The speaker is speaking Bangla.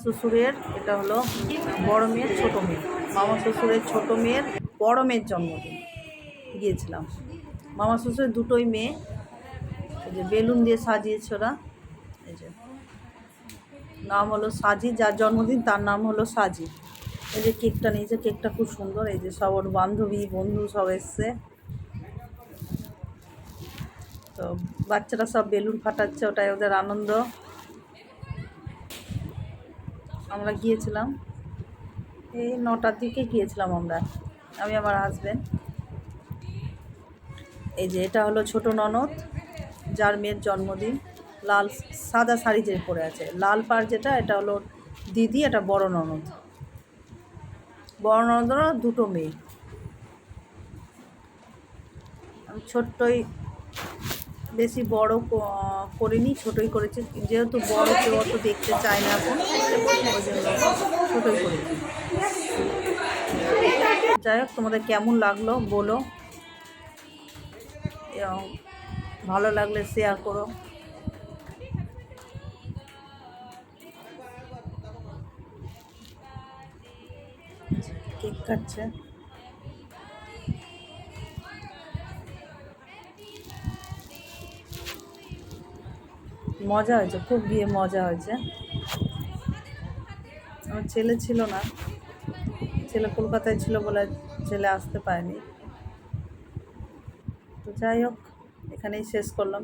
শ্বশুরের এটা হলো বড় মেয়ের ছোট মেয়ে, মামা শ্বশুরের ছোট মেয়ের বড় মেয়ের জন্মদিন গিয়েছিলাম। মামা শ্বশুরের দুটোই মেয়ে, এই যে বেলুন দিয়ে সাজিয়েছে ওরা। এই যে নাম হলো সাজি, যার জন্মদিন তার নাম হলো সাজি। এই যে কেকটা নিয়েছে, কেকটা খুব সুন্দর। এই যে সব ওর বান্ধবী বন্ধু সব এসছে, তো বাচ্চারা সব বেলুন ফাটাচ্ছে, ওটাই ওদের আনন্দ। আমরা গিয়েছিলাম এই 9টার দিকে গিয়েছিলাম আমরা, আমি আমার হাজব্যান্ড। এই যে এটা হলো ছোট ননদ, যার মেয়ের জন্মদিন। লাল সাদা শাড়ি যে পরে আছে, লাল পাড় যেটা, এটা হলো দিদি, এটা বড় ননদ। বড় ননদেরও দুটো মেয়ে। আমি ছোট্টই, বেশি বড় করিনি, ছোটই করেছি, যেহেতু বড় কেউ অত দেখতে চায় না এখন, ওই জন্য ছোটই করেছি। যাই হোক, তোমাদের কেমন লাগলো বলো, এবং ভালো লাগলে শেয়ার করো। কেক কাটছে, মজা হয়েছে, খুব গিয়ে মজা হয়েছে। আমার ছেলে ছিল না, ছেলে কলকাতায় ছিল বলে ছেলে আসতে পারেনি। তো যাই হোক, এখানেই শেষ করলাম।